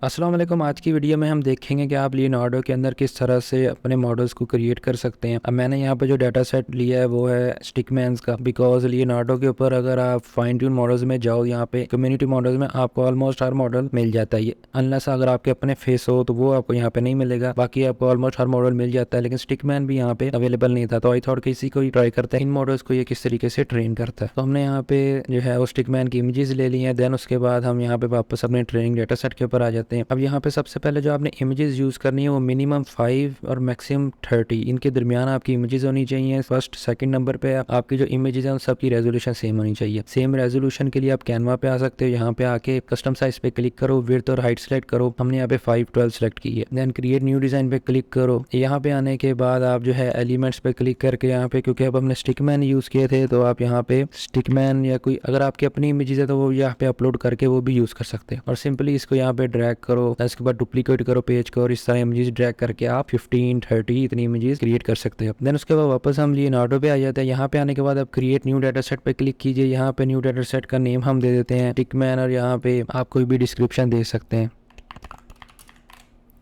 अस्सलाम वालेकुम। आज की वीडियो में हम देखेंगे कि आप लियोनार्डो के अंदर किस तरह से अपने मॉडल्स को क्रिएट कर सकते हैं। अब मैंने यहाँ पे जो डाटा सेट लिया है वो है स्टिकमैन्स का, बिकॉज लियोनार्डो के ऊपर अगर आप फाइन ट्यून मॉडल्स में जाओ, यहाँ पे कम्युनिटी मॉडल्स में आपको ऑलमोस्ट हर मॉडल मिल जाता है। अनलेस अगर आपके अपने फेस हो तो वो आपको यहाँ पे नहीं मिलेगा, बाकी आपको ऑलमोस्ट हर मॉडल मिल जाता है। लेकिन स्टिकमैन भी यहाँ पे अवेलेबल नहीं था, तो आई थॉट किसी को ट्राई करता है इन मॉडल्स को ये किस तरीके से ट्रेन करता है। तो हमने यहाँ पे जो है वो स्टिकमैन की इमेजेस ले ली हैं। देन उसके बाद हम यहाँ पे वापस अपने ट्रेनिंग डाटा सेट के ऊपर आ जाते हैं। अब यहाँ पे सबसे पहले जो आपने इमेजेस यूज़ करनी है वो मिनिमम 5 और मैक्सिमम 30 इनके दरमियान आपकी इमेजेस होनी चाहिए। फर्स्ट सेकंड नंबर पे आपकी जो इमेजेस हैं उन सबकी रेजोल्यूशन सेम होनी चाहिए। सेम रेजोल्यूशन के लिए आप कैनवा पे आ सकते हो। यहाँ पे आके कस्टम साइज पे क्लिक करो, विड्थ और हाइट सेलेक्ट करो। हमने यहाँ पे 512 सेलेक्ट की है। देन क्रिएट न्यू डिजाइन पे क्लिक करो। यहाँ पे आने के बाद आप जो है एलिमेंट्स पे क्लिक करके यहाँ पे, क्योंकि अब हमने स्टिकमैन यूज़ किए थे, तो आप यहाँ पे स्टिकमैन या कोई अगर आपकी अपनी इमेजेस है तो वो यहाँ पे अपलोड करके वो भी यूज़ कर सकते हैं। और सिंपली इसको यहाँ पे ड्रैग करो, इसके बाद डुप्लीकेट करो पेज को, और इस तरह इमेजेस ड्रैग करके आप 15 30 इतनी इमेजेस क्रिएट कर सकते हो। देन उसके बाद वापस हम लियोनार्डो पे आ जाते हैं। यहाँ पे आने के बाद आप क्रिएट न्यू डाटा सेट पे क्लिक कीजिए। यहाँ पे न्यू डाटा सेट का नेम हम दे देते हैं स्टिकमैन, और यहाँ पे आप कोई भी डिस्क्रिप्शन दे सकते हैं।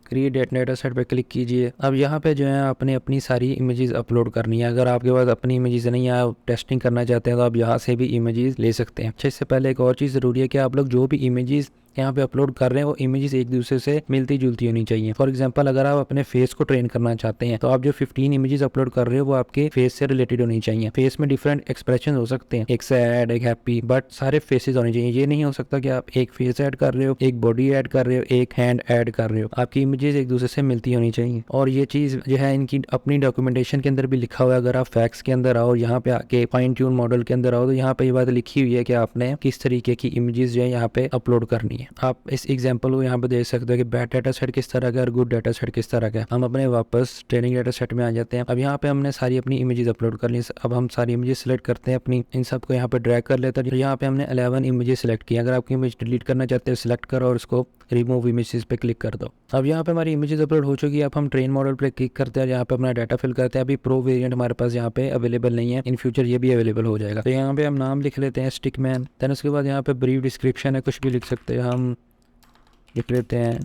क्रिएट डाटा सेट पे क्लिक कीजिए। अब यहाँ पे जो है आपने अपनी सारी इमेजेस अपलोड करनी है। अगर आपके पास अपनी इमेजेस नहीं है, आप टेस्टिंग करना चाहते हैं, तो आप यहाँ से भी इमेजेस ले सकते हैं। अच्छा, इससे पहले एक और चीज़ ज़रूरी है कि आप लोग जो भी इमेजेस यहाँ पे अपलोड कर रहे हैं वो इमेजेस एक दूसरे से मिलती जुलती होनी चाहिए। फॉर एग्जांपल अगर आप अपने फेस को ट्रेन करना चाहते हैं तो आप जो 15 इमेजेस अपलोड कर रहे हो वो आपके फेस से रिलेटेड होनी चाहिए। फेस में डिफरेंट एक्सप्रेशन हो सकते हैं, एक सैड, एक हैप्पी, बट सारे फेसेस होने चाहिए। ये नहीं हो सकता कि आप एक फेस ऐड कर रहे हो, एक बॉडी ऐड कर रहे हो, एक हैंड ऐड कर रहे हो। आपकी इमेजेस एक दूसरे से मिलती होनी चाहिए। और ये चीज़ जो है इनकी अपनी डॉक्यूमेंटेशन के अंदर भी लिखा हुआ है। अगर आप फैक्स के अंदर आओ, यहाँ पे आके फाइन ट्यून मॉडल के अंदर आओ, तो यहाँ पे ये बात लिखी हुई है कि आपने किस तरीके की इमेजेस जो है यहाँ पे अपलोड करनी है। आप इस एग्जांपल को यहाँ पे देख सकते हो कि बैड डाटा सेट किस तरह का और गुड डाटा सेट किस तरह का। हम अपने वापस ट्रेनिंग डाटा सेट में आ जाते हैं। अब यहाँ पे हमने सारी अपनी इमेजेस अपलोड कर ली। अब हम सारी इमेजेस सेलेक्ट करते हैं अपनी, इन सबको यहाँ पे ड्रैग कर लेते हैं। यहाँ पे हमने 11 इमेजेस सेलेक्ट की। अगर आपकी इमेज डिलीट करना चाहते हैं सिलेक्ट करो और उसको रिमूव इमेजेस पे क्लिक कर दो। अब यहाँ पे हमारी इमेजेस अपलोड हो चुकी है। अब हम ट्रेन मॉडल पे क्लिक करते हैं, यहाँ पे अपना डाटा फिल करते हैं। अभी प्रो वेरिएंट हमारे पास यहाँ पे अवेलेबल नहीं है, इन फ्यूचर ये भी अवेलेबल हो जाएगा। तो यहाँ पे हम नाम लिख लेते हैं स्टिकमैन। देन उसके बाद यहाँ पे ब्रीफ डिस्क्रिप्शन है, कुछ भी लिख सकते हैं। हम लिख लेते हैं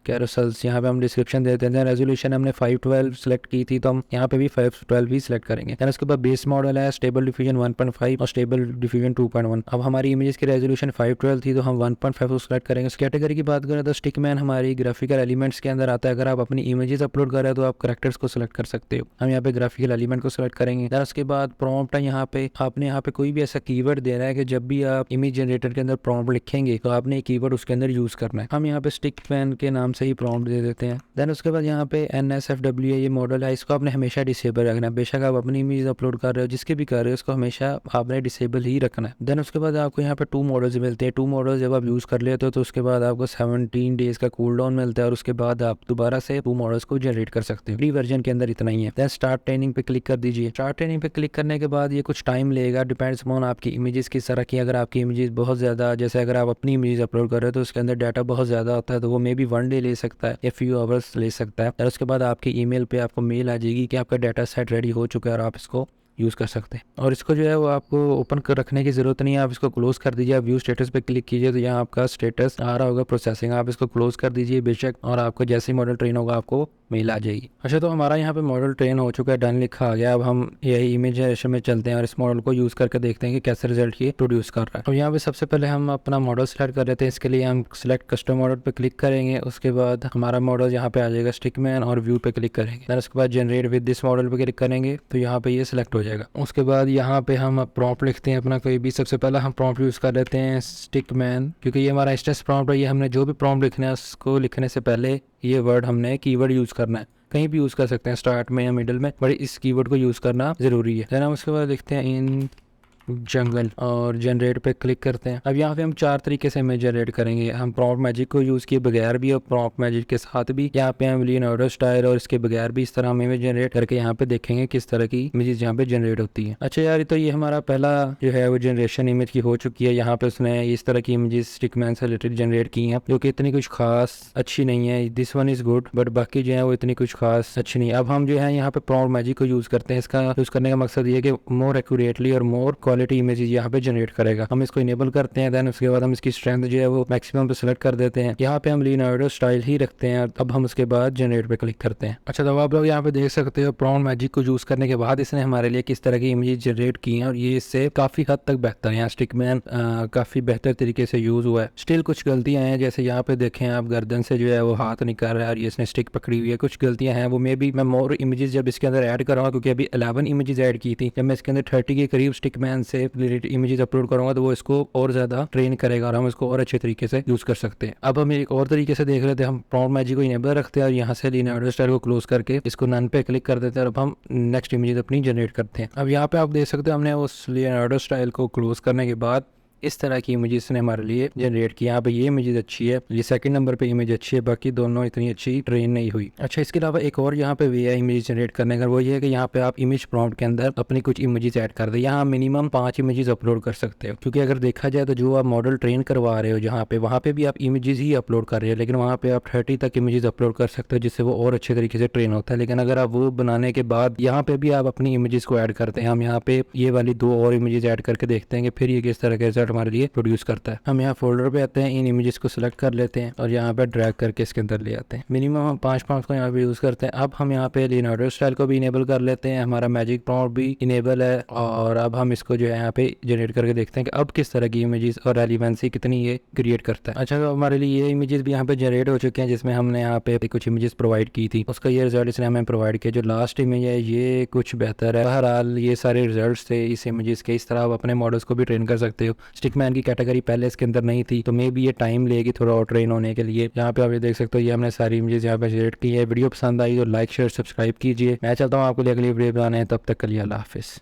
कैरोसेल्स। यहाँ पे हम डिस्क्रिप्शन देते हैं। रेजोल्यूशन हमने 512 सेलेक्ट की थी, तो हम यहाँ पे भी 512 ही सेलेक्ट करेंगे। देन उसके बाद बेस मॉडल है स्टेबल डिफ्यूजन 1.5 और स्टेबल डिफ्यूजन 2.1। अब हमारी इमेजेस की रेजोल्यूशन 512 थी, तो हम 1.5 को सेलेक्ट करेंगे। उस कैटेगरी की बात करें तो स्टिकमैन हमारी ग्राफिकल एलिमेंट्स के अंदर आता है। अगर आप अपनी इमेजेस अपलोड कर रहे हो तो आप करेक्टर्स को सिलेक्ट कर सकते हो। हम यहाँ पे ग्राफिकल एलिमेंट को सिलेक्ट करेंगे। देन उसके बाद प्रॉम्प्ट है, यहाँ पे आपने यहाँ पे कोई भी ऐसा कीवर्ड देना है कि जब भी आप इमेज जनरेटर के अंदर प्रॉम्प्ट लिखेंगे तो आपने एक कीवर्ड उसके अंदर यूज करना है। हम यहाँ पे स्टिकमैन के नाम से ही प्रॉम्प्ट दे देते हैं। देन उसके बाद यहाँ पे NSFW ये मॉडल है, इसको आपने हमेशा डिसेबल रखना है। बेशक आप अपनी इमेज अपलोड कर रहे हो, जिसके भी कर रहे हो, इसको हमेशा आपने डिसेबल ही रखना है। देन उसके बाद आपको यहाँ पे 2 मॉडल्स मिलते हैं। 2 मॉडल्स जब आप यूज कर लेते हो तो उसके बाद आपको 17 डेज का कूल डाउन मिलता है, और उसके बाद आप दोबारा से 2 मॉडल्स को जनरेट कर सकते हो। फ्री वर्जन के अंदर इतना ही है। देन स्टार्ट ट्रेनिंग पे क्लिक कर दीजिए। स्टार्ट ट्रेनिंग पे क्लिक करने के बाद ये कुछ टाइम लेगा, डिपेंड्स ऑन आपकी इमेजेस किस तरह की। अगर आपकी इमेजेस बहुत ज्यादा, जैसे अगर आप अपनी इमेज अपलोड कर रहे हो तो उसके अंदर डाटा बहुत ज्यादा होता है, तो वो मे बी 1 डे ले सकता है या फ्यू आवर्स ले सकता है। और उसके बाद आपकी ईमेल पे आपको मेल आ जाएगी कि आपका डाटा सेट रेडी हो चुका है और आप इसको यूज़ कर सकते हैं। और इसको जो है वो आपको ओपन कर रखने की ज़रूरत नहीं है, आप इसको क्लोज कर दीजिए। आप व्यू स्टेटस पे क्लिक कीजिए तो यहाँ आपका स्टेटस आ रहा होगा प्रोसेसिंग, आप इसको क्लोज कर दीजिए बेशक, और आपको जैसे ही मॉडल ट्रेन होगा आपको मेल आ जाएगी। अच्छा, तो हमारा यहाँ पे मॉडल ट्रेन हो चुका है, डन लिखा आ गया। अब हम यही इमेज जनरेशन में चलते हैं और इस मॉडल को यूज़ करके देखते हैं कि कैसे रिजल्ट ये प्रोड्यूस कर रहा है। तो यहाँ पे सबसे पहले हम अपना मॉडल सेलेक्ट कर लेते हैं। इसके लिए हम सिलेक्ट कस्टम मॉडल पे क्लिक करेंगे। उसके बाद हमारा मॉडल यहाँ पे आ जाएगा स्टिकमैन, और व्यू पे क्लिक करेंगे। फिर उसके बाद जनरेट विद दिस मॉडल पे क्लिक करेंगे तो यहाँ पे ये सिलेक्ट हो जाएगा। उसके बाद यहाँ पे हम प्रॉम्प्ट लिखते हैं अपना कोई भी। सबसे पहले हम प्रॉम्प्ट यूज़ कर लेते हैं स्टिकमैन, क्योंकि ये हमारा इंस्टेंस प्रॉम्प्ट है। ये हमने जो भी प्रॉम्प्ट लिखना है उसको लिखने से पहले ये वर्ड हमने कीवर्ड यूज़ करना है। कहीं भी यूज़ कर सकते हैं, स्टार्ट में या मिडिल में, बट इस कीवर्ड को यूज़ करना ज़रूरी है। देन हम उसके बाद लिखते हैं इन जंगल और जनरेट पे क्लिक करते हैं। अब यहाँ पे हम 4 तरीके से इमेज जनरेट करेंगे। हम प्रॉम्प्ट मैजिक को यूज़ किए बगैर भी और प्रॉम्प्ट मैजिक के साथ भी। यहाँ पे हम लियोनार्डो स्टाइल और इसके बगैर भी इस तरह हम इमेज जनरेट करके यहाँ पे देखेंगे किस तरह की इमेजेस यहाँ पे जनरेट होती है। अच्छा यार, तो ये हमारा पहला जो है वो जनरेशन इमेज की हो चुकी है। यहाँ पे उसने इस तरह की इमेजेस स्टिकमैन से रिलेटेड जनरेट की हैं, जो कि इतनी कुछ खास अच्छी नहीं है। This one is good, but बाकी जो है वो इतनी कुछ खास अच्छी नहीं है। अब हम जो है यहाँ पे प्रॉम्प्ट मैजिक को यूज़ करते हैं। इसका यूज़ करने का मकसद ये है कि मोर एक्यूरेटली और मोर क्वालिटी इमेजेस यहाँ पे जनरेट करेगा। हम इसको इनेबल करते हैं, देन उसके बाद हम इसकी स्ट्रेंथ जो है वो मैक्सिमम पे सेलेक्ट कर देते हैं। यहाँ पे हम लियोनार्डो स्टाइल ही रखते हैं। अब हम उसके बाद जनरेट पे क्लिक करते हैं। अच्छा, तो आप लोग यहाँ पे देख सकते हो प्रॉम्प्ट मैजिक को यूज करने के बाद इसने हमारे लिए किस तरह की इमेज जनरेट की है और ये इससे काफी हद तक बेहतर है। यहाँ स्टिकमैन काफी बेहतर तरीके से यूज हुआ है। स्टिल कुछ गलतियां हैं, जैसे यहाँ पे देखें आप गर्दन से जो है वो हाथ निकाल रहा है और ये इसने स्टिक पकड़ी हुई है। कुछ गलतियां हैं, वो मे भी मैं मोर इमेजेस जब इसके अंदर ऐड करूँगा, क्योंकि अभी 11 इमेजेस ऐड की थी, जब मैं इसके अंदर 30 के करीब स्टिकमैन से रिलेटेड इमेजेस अपलोड करूंगा तो वो इसको और ज्यादा ट्रेन करेगा और हम इसको और अच्छे तरीके से यूज कर सकते हैं। अब हम एक और तरीके से देख लेते हैं। हम प्रॉम्प्ट मैजिक को इनेबल रखते हैं और यहाँ से लियोनार्डो स्टाइल को क्लोज करके इसको नन पे क्लिक कर देते हैं और अब हम नेक्स्ट इमेज अपनी जनरेट करते हैं। अब यहाँ पे आप देख सकते हो हमने उस लियोनार्डो स्टाइल को क्लोज करने के बाद इस तरह की इमेजेस ने हमारे लिए जनरेट की। यहाँ पे ये इमेज अच्छी है, ये सेकंड नंबर पे इमेज अच्छी है, बाकी दोनों इतनी अच्छी ट्रेन नहीं हुई। अच्छा, इसके अलावा एक और यहाँ पे वे है इमेज जनरेट करने का, वो ये है कि यहाँ पे आप इमेज प्रॉम्प्ट के अंदर अपनी कुछ इमेजेस ऐड कर दे। यहाँ मिनिमम 5 इमेजेस अपलोड कर सकते हो, क्योंकि अगर देखा जाए तो जो आप मॉडल ट्रेन करवा रहे हो जहाँ पे, वहाँ पे भी आप इमेजेस ही अपलोड कर रहे हो, लेकिन वहाँ पे आप 30 तक इमेजेस अपलोड कर सकते हो, जिससे वो और अच्छे तरीके से ट्रेन होता है। लेकिन अगर आप वो बनाने के बाद यहाँ पे भी आप अपनी इमेजेस को ऐड करते हैं, हम यहाँ पे ये वाली 2 और इमेजेस ऐड करके देखते हैं कि फिर ये किस तरह के रिजल्ट हमारे लिए प्रोड्यूस करता है। हम यहाँ फोल्डर पे आते हैं, इन इमेजेस को सिलेक्ट कर लेते हैं और यहाँ पे ड्रैग करके इसके अंदर ले आते हैं। मिनिमम हम 5 प्रॉम्प्ट को यहाँ पे यूज करते हैं। अब हम यहाँ पे लियोनार्डो स्टाइल को भी इनेबल कर लेते हैं, हमारा मैजिक प्रॉम्प्ट भी इनेबल है और अब हम इसको जो है यहाँ पे जनरेट करके देखते हैं कि अब किस तरह की इमेजेस और रेलिवेंसी कितनी ये क्रिएट करता है। अच्छा, तो हमारे लिए ये इमेजेस भी यहाँ पे जनरेट हो चुके हैं, जिसमें हमने यहाँ पे कुछ इमेजेस प्रोवाइड की थी, उसका ये रिजल्ट इसने हमें प्रोवाइड किया। जो लास्ट इमेज है ये कुछ बेहतर है। बहरहाल ये सारे रिजल्ट थे इस इमेजेस के। इस तरह आप अपने मॉडल्स को भी ट्रेन कर सकते हो। स्टिकमैन की कैटेगरी पहले इसके अंदर नहीं थी, तो मे भी ये टाइम लेगी थोड़ा और ट्रेन होने के लिए। यहाँ पे आप ये देख सकते हो, ये हमने सारी इमेजेस यहाँ पे जनरेट की है। वीडियो पसंद आई तो लाइक शेयर सब्सक्राइब कीजिए। मैं चलता हूँ आपको अगली वीडियो बनाने, तब तक के लिए अल्लाह हाफिज़।